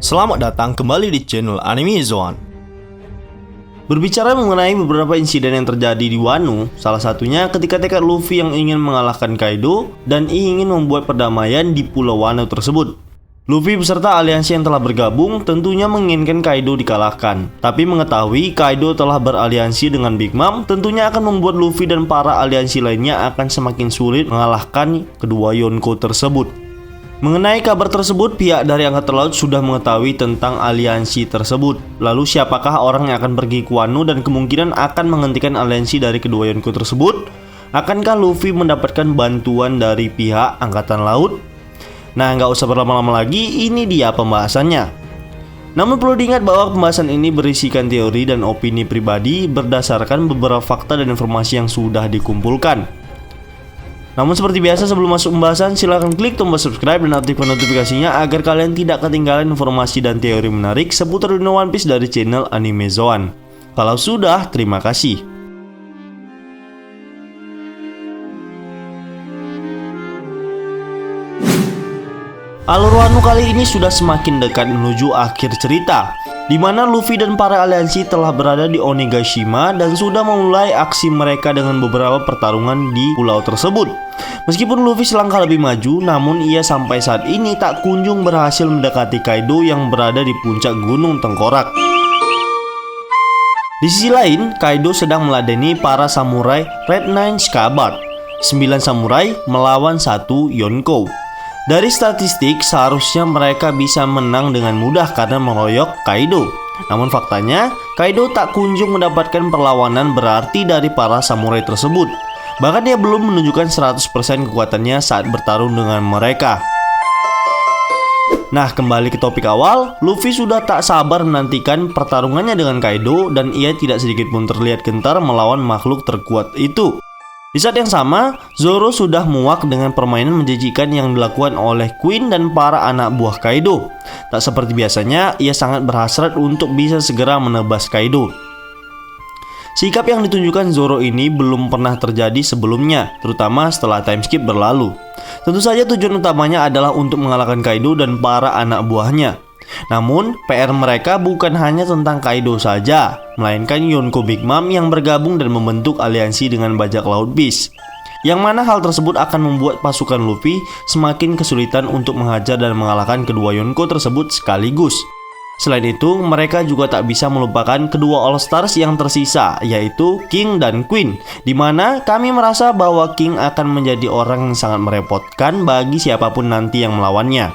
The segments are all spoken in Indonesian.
Selamat datang kembali di channel Anime Zone. Berbicara mengenai beberapa insiden yang terjadi di Wano, salah satunya ketika tekad Luffy yang ingin mengalahkan Kaido dan ingin membuat perdamaian di Pulau Wano tersebut. Luffy beserta aliansi yang telah bergabung tentunya menginginkan Kaido dikalahkan. Tapi mengetahui Kaido telah beraliansi dengan Big Mom, tentunya akan membuat Luffy dan para aliansi lainnya akan semakin sulit mengalahkan kedua Yonko tersebut. Mengenai kabar tersebut, pihak dari Angkatan Laut sudah mengetahui tentang aliansi tersebut. Lalu siapakah orang yang akan pergi ke Wano dan kemungkinan akan menghentikan aliansi dari kedua Yonko tersebut? Akankah Luffy mendapatkan bantuan dari pihak Angkatan Laut? Nah, nggak usah berlama-lama lagi, ini dia pembahasannya. Namun perlu diingat bahwa pembahasan ini berisikan teori dan opini pribadi berdasarkan beberapa fakta dan informasi yang sudah dikumpulkan. Namun seperti biasa, sebelum masuk pembahasan, silahkan klik tombol subscribe dan aktifkan notifikasinya agar kalian tidak ketinggalan informasi dan teori menarik seputar dunia One Piece dari channel Anime Zone. Kalau sudah, terima kasih. Alur Wano kali ini sudah semakin dekat menuju akhir cerita, di mana Luffy dan para aliansi telah berada di Onigashima dan sudah memulai aksi mereka dengan beberapa pertarungan di pulau tersebut. Meskipun Luffy selangkah lebih maju, namun ia sampai saat ini tak kunjung berhasil mendekati Kaido yang berada di puncak Gunung Tengkorak. Di sisi lain, Kaido sedang meladeni para samurai Red Nine Scabbard, 9 samurai melawan 1 Yonko. Dari statistik, seharusnya mereka bisa menang dengan mudah karena mengeroyok Kaido. Namun faktanya, Kaido tak kunjung mendapatkan perlawanan berarti dari para samurai tersebut. Bahkan dia belum menunjukkan 100% kekuatannya saat bertarung dengan mereka. Nah, kembali ke topik awal, Luffy sudah tak sabar menantikan pertarungannya dengan Kaido dan ia tidak sedikit pun terlihat gentar melawan makhluk terkuat itu. Di saat yang sama, Zoro sudah muak dengan permainan menjijikan yang dilakukan oleh Queen dan para anak buah Kaido. Tak seperti biasanya, ia sangat berhasrat untuk bisa segera menebas Kaido. Sikap yang ditunjukkan Zoro ini belum pernah terjadi sebelumnya, terutama setelah time skip berlalu. Tentu saja tujuan utamanya adalah untuk mengalahkan Kaido dan para anak buahnya. Namun, PR mereka bukan hanya tentang Kaido saja, melainkan Yonko Big Mom yang bergabung dan membentuk aliansi dengan bajak laut Beast. Yang mana hal tersebut akan membuat pasukan Luffy semakin kesulitan untuk menghajar dan mengalahkan kedua Yonko tersebut sekaligus. Selain itu, mereka juga tak bisa melupakan kedua All Stars yang tersisa, yaitu King dan Queen, di mana kami merasa bahwa King akan menjadi orang yang sangat merepotkan bagi siapapun nanti yang melawannya.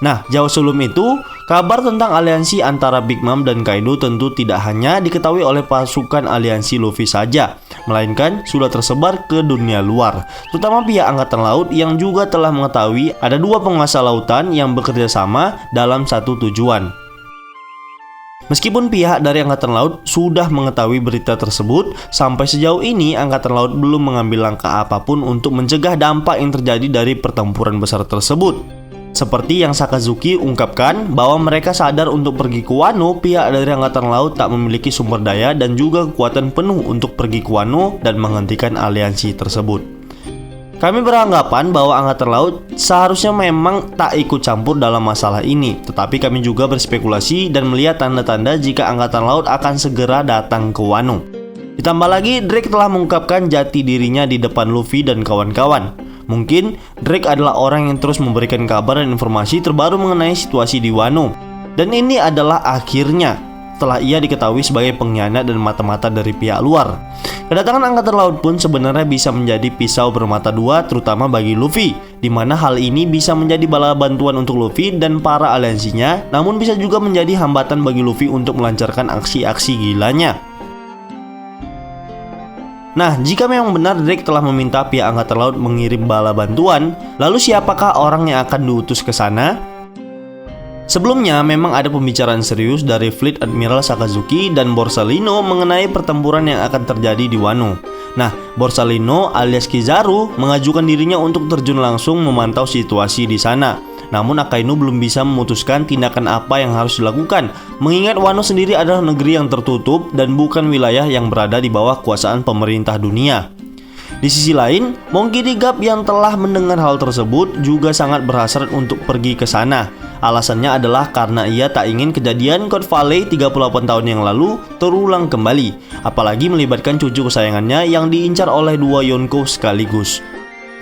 Nah, jauh sebelum itu, kabar tentang aliansi antara Big Mom dan Kaido tentu tidak hanya diketahui oleh pasukan aliansi Luffy saja, melainkan sudah tersebar ke dunia luar, terutama pihak Angkatan Laut yang juga telah mengetahui ada dua penguasa lautan yang bekerja sama dalam satu tujuan. Meskipun pihak dari Angkatan Laut sudah mengetahui berita tersebut, sampai sejauh ini Angkatan Laut belum mengambil langkah apapun untuk mencegah dampak yang terjadi dari pertempuran besar tersebut. Seperti yang Sakazuki ungkapkan bahwa mereka sadar untuk pergi ke Wano, pihak dari Angkatan Laut tak memiliki sumber daya dan juga kekuatan penuh untuk pergi ke Wano dan menghentikan aliansi tersebut. Kami beranggapan bahwa Angkatan Laut seharusnya memang tak ikut campur dalam masalah ini, tetapi kami juga berspekulasi dan melihat tanda-tanda jika Angkatan Laut akan segera datang ke Wano. Ditambah lagi, Drake telah mengungkapkan jati dirinya di depan Luffy dan kawan-kawan. Mungkin Drake adalah orang yang terus memberikan kabar dan informasi terbaru mengenai situasi di Wano. Dan ini adalah akhirnya setelah ia diketahui sebagai pengkhianat dan mata-mata dari pihak luar. Kedatangan Angkatan Laut pun sebenarnya bisa menjadi pisau bermata dua, terutama bagi Luffy, di mana hal ini bisa menjadi bala bantuan untuk Luffy dan para aliansinya, namun bisa juga menjadi hambatan bagi Luffy untuk melancarkan aksi-aksi gilanya. Nah, jika memang benar Drake telah meminta pihak Angkatan Laut mengirim bala bantuan, lalu siapakah orang yang akan diutus ke sana? Sebelumnya, memang ada pembicaraan serius dari Fleet Admiral Sakazuki dan Borsalino mengenai pertempuran yang akan terjadi di Wano. Nah, Borsalino alias Kizaru mengajukan dirinya untuk terjun langsung memantau situasi di sana. Namun Akainu belum bisa memutuskan tindakan apa yang harus dilakukan, mengingat Wano sendiri adalah negeri yang tertutup dan bukan wilayah yang berada di bawah kuasaan pemerintah dunia. Di sisi lain, Monkey D. Gap yang telah mendengar hal tersebut juga sangat berhasrat untuk pergi ke sana. Alasannya adalah karena ia tak ingin kejadian Cloud Valley 38 tahun yang lalu terulang kembali, apalagi melibatkan cucu kesayangannya yang diincar oleh dua Yonko sekaligus.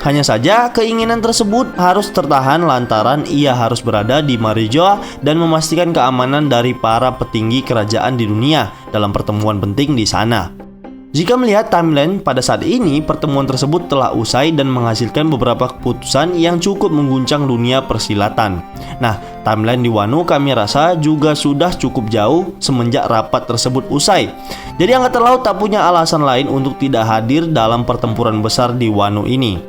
Hanya saja keinginan tersebut harus tertahan lantaran ia harus berada di Marijoa dan memastikan keamanan dari para petinggi kerajaan di dunia dalam pertemuan penting di sana. Jika melihat timeline pada saat ini, pertemuan tersebut telah usai dan menghasilkan beberapa keputusan yang cukup mengguncang dunia persilatan. Nah, timeline di Wano kami rasa juga sudah cukup jauh semenjak rapat tersebut usai. Jadi Angkatan Laut tak punya alasan lain untuk tidak hadir dalam pertempuran besar di Wano ini.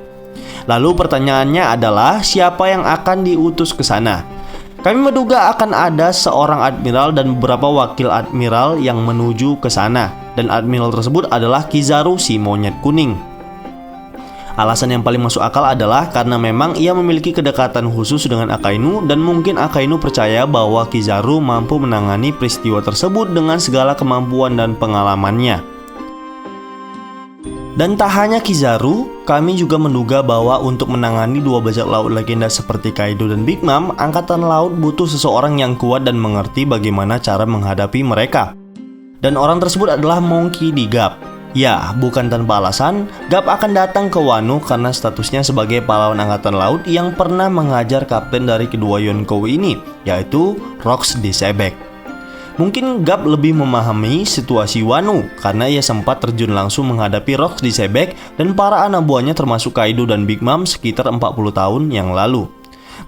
Lalu pertanyaannya adalah siapa yang akan diutus ke sana? Kami menduga akan ada seorang admiral dan beberapa wakil admiral yang menuju ke sana. Dan admiral tersebut adalah Kizaru si monyet kuning. Alasan yang paling masuk akal adalah karena memang ia memiliki kedekatan khusus dengan Akainu dan mungkin Akainu percaya bahwa Kizaru mampu menangani peristiwa tersebut dengan segala kemampuan dan pengalamannya. Dan tak hanya Kizaru, kami juga menduga bahwa untuk menangani dua bajak laut legenda seperti Kaido dan Big Mom, Angkatan Laut butuh seseorang yang kuat dan mengerti bagaimana cara menghadapi mereka. Dan orang tersebut adalah Monkey D. Gap. Ya, bukan tanpa alasan, Gap akan datang ke Wano karena statusnya sebagai pahlawan Angkatan Laut yang pernah mengajar kapten dari kedua Yonko ini, yaitu Rocks D. Sebek. Mungkin Gap lebih memahami situasi Wano karena ia sempat terjun langsung menghadapi Rocks D. Sebek dan para anak buahnya termasuk Kaido dan Big Mom sekitar 40 tahun yang lalu.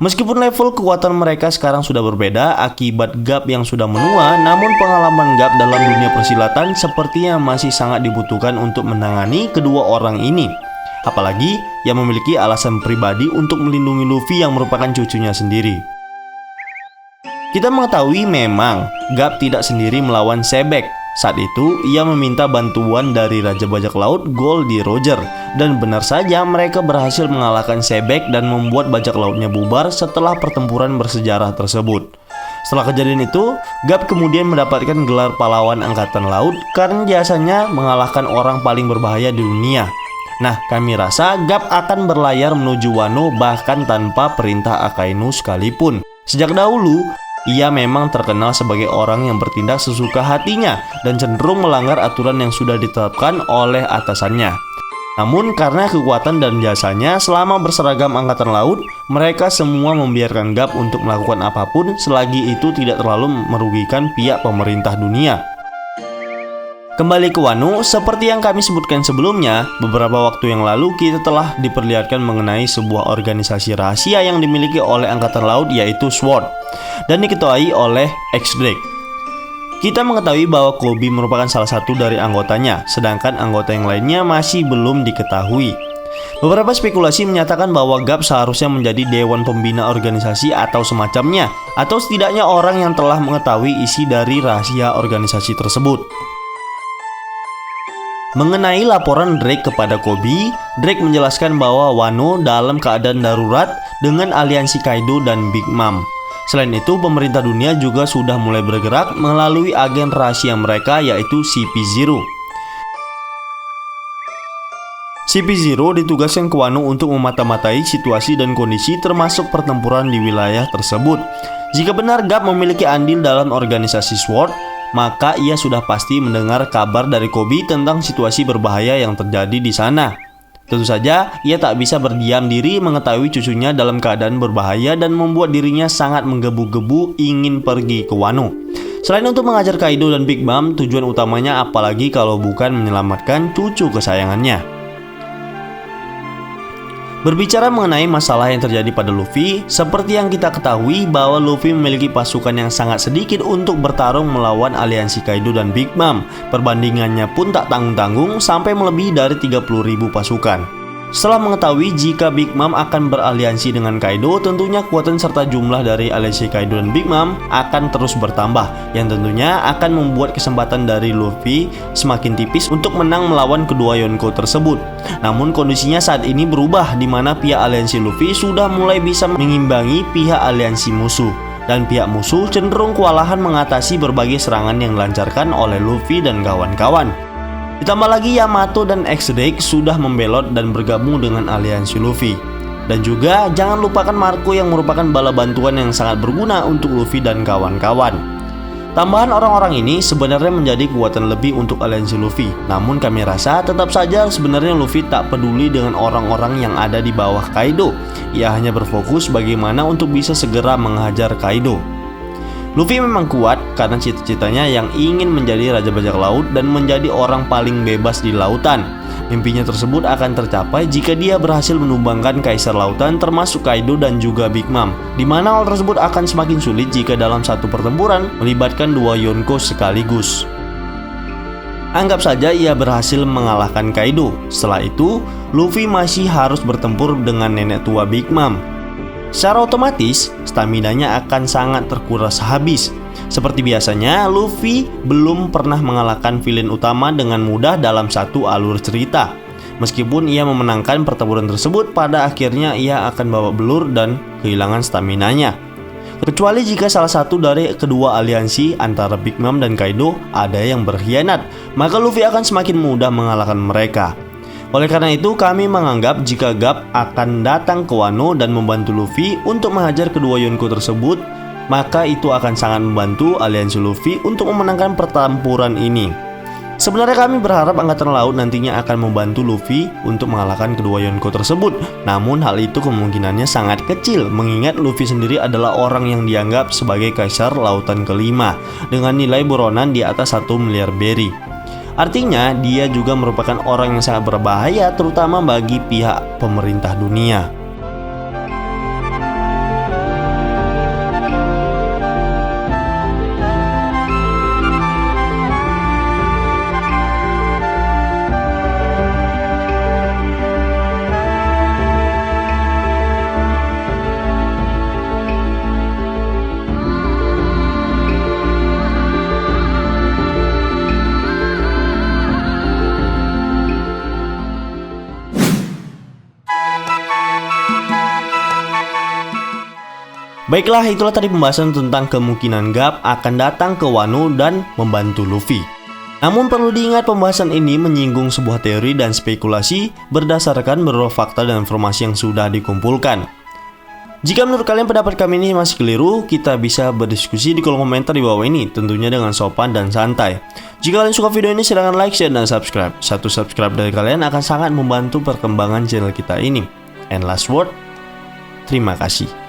Meskipun level kekuatan mereka sekarang sudah berbeda akibat Gap yang sudah menua, namun pengalaman Gap dalam dunia persilatan sepertinya masih sangat dibutuhkan untuk menangani kedua orang ini. Apalagi yang memiliki alasan pribadi untuk melindungi Luffy yang merupakan cucunya sendiri. Kita mengetahui memang Gap tidak sendiri melawan Sebek. Saat itu, ia meminta bantuan dari Raja Bajak Laut Goldie Roger. Dan benar saja mereka berhasil mengalahkan Sebek dan membuat bajak lautnya bubar setelah pertempuran bersejarah tersebut. Setelah kejadian itu, Gap kemudian mendapatkan gelar pahlawan Angkatan Laut karena jasanya mengalahkan orang paling berbahaya di dunia. Nah, kami rasa Gap akan berlayar menuju Wano bahkan tanpa perintah Akainu sekalipun. Sejak dahulu, ia memang terkenal sebagai orang yang bertindak sesuka hatinya dan cenderung melanggar aturan yang sudah ditetapkan oleh atasannya. Namun karena kekuatan dan jasanya selama berseragam Angkatan Laut, mereka semua membiarkan Gap untuk melakukan apapun selagi itu tidak terlalu merugikan pihak pemerintah dunia. Kembali ke Wano, seperti yang kami sebutkan sebelumnya, beberapa waktu yang lalu kita telah diperlihatkan mengenai sebuah organisasi rahasia yang dimiliki oleh Angkatan Laut yaitu SWORD dan diketuai oleh X-Drake. Kita mengetahui bahwa Koby merupakan salah satu dari anggotanya, sedangkan anggota yang lainnya masih belum diketahui. Beberapa spekulasi menyatakan bahwa Gap seharusnya menjadi dewan pembina organisasi atau semacamnya, atau setidaknya orang yang telah mengetahui isi dari rahasia organisasi tersebut. Mengenai laporan Drake kepada Koby, Drake menjelaskan bahwa Wano dalam keadaan darurat dengan aliansi Kaido dan Big Mom. Selain itu, pemerintah dunia juga sudah mulai bergerak melalui agen rahasia mereka yaitu CP0. CP0 ditugaskan ke Wano untuk memata-matai situasi dan kondisi termasuk pertempuran di wilayah tersebut. Jika benar Gap memiliki andil dalam organisasi SWORD, maka ia sudah pasti mendengar kabar dari Koby tentang situasi berbahaya yang terjadi di sana. Tentu saja, ia tak bisa berdiam diri mengetahui cucunya dalam keadaan berbahaya dan membuat dirinya sangat menggebu-gebu ingin pergi ke Wano. Selain untuk mengajar Kaido dan Big Mom, tujuan utamanya apalagi kalau bukan menyelamatkan cucu kesayangannya. Berbicara mengenai masalah yang terjadi pada Luffy, seperti yang kita ketahui bahwa Luffy memiliki pasukan yang sangat sedikit untuk bertarung melawan aliansi Kaido dan Big Mom. Perbandingannya pun tak tanggung-tanggung sampai melebihi dari 30.000 pasukan. Setelah mengetahui jika Big Mom akan beraliansi dengan Kaido, tentunya kekuatan serta jumlah dari aliansi Kaido dan Big Mom akan terus bertambah, yang tentunya akan membuat kesempatan dari Luffy semakin tipis untuk menang melawan kedua Yonko tersebut. Namun kondisinya saat ini berubah, di mana pihak aliansi Luffy sudah mulai bisa mengimbangi pihak aliansi musuh, dan pihak musuh cenderung kewalahan mengatasi berbagai serangan yang dilancarkan oleh Luffy dan kawan-kawan. Ditambah lagi Yamato dan X-Drake sudah membelot dan bergabung dengan aliansi Luffy. Dan juga jangan lupakan Marco yang merupakan bala bantuan yang sangat berguna untuk Luffy dan kawan-kawan. Tambahan orang-orang ini sebenarnya menjadi kekuatan lebih untuk aliansi Luffy. Namun kami rasa tetap saja sebenarnya Luffy tak peduli dengan orang-orang yang ada di bawah Kaido. Ia hanya berfokus bagaimana untuk bisa segera menghajar Kaido. Luffy memang kuat karena cita-citanya yang ingin menjadi Raja Bajak Laut dan menjadi orang paling bebas di lautan. Mimpinya tersebut akan tercapai jika dia berhasil menumbangkan Kaisar Lautan termasuk Kaido dan juga Big Mom, di mana hal tersebut akan semakin sulit jika dalam satu pertempuran melibatkan dua Yonko sekaligus. Anggap saja ia berhasil mengalahkan Kaido. Setelah itu, Luffy masih harus bertempur dengan nenek tua Big Mom. Secara otomatis, staminanya akan sangat terkuras habis. Seperti biasanya, Luffy belum pernah mengalahkan villain utama dengan mudah dalam satu alur cerita. Meskipun ia memenangkan pertempuran tersebut, pada akhirnya ia akan babak belur dan kehilangan staminanya. Kecuali jika salah satu dari kedua aliansi antara Big Mom dan Kaido ada yang berkhianat, maka Luffy akan semakin mudah mengalahkan mereka. Oleh karena itu, kami menganggap jika Garp akan datang ke Wano dan membantu Luffy untuk menghajar kedua Yonko tersebut, maka itu akan sangat membantu aliansi Luffy untuk memenangkan pertempuran ini. Sebenarnya kami berharap Angkatan Laut nantinya akan membantu Luffy untuk mengalahkan kedua Yonko tersebut. Namun hal itu kemungkinannya sangat kecil, mengingat Luffy sendiri adalah orang yang dianggap sebagai Kaisar Lautan kelima dengan nilai buronan di atas 1 miliar berry. Artinya dia juga merupakan orang yang sangat berbahaya, terutama bagi pihak pemerintah dunia. Baiklah, itulah tadi pembahasan tentang kemungkinan Garp akan datang ke Wano dan membantu Luffy. Namun perlu diingat pembahasan ini menyinggung sebuah teori dan spekulasi berdasarkan beberapa fakta dan informasi yang sudah dikumpulkan. Jika menurut kalian pendapat kami ini masih keliru, kita bisa berdiskusi di kolom komentar di bawah ini, tentunya dengan sopan dan santai. Jika kalian suka video ini, silahkan like, share, dan subscribe. Satu subscribe dari kalian akan sangat membantu perkembangan channel kita ini. And last word, terima kasih.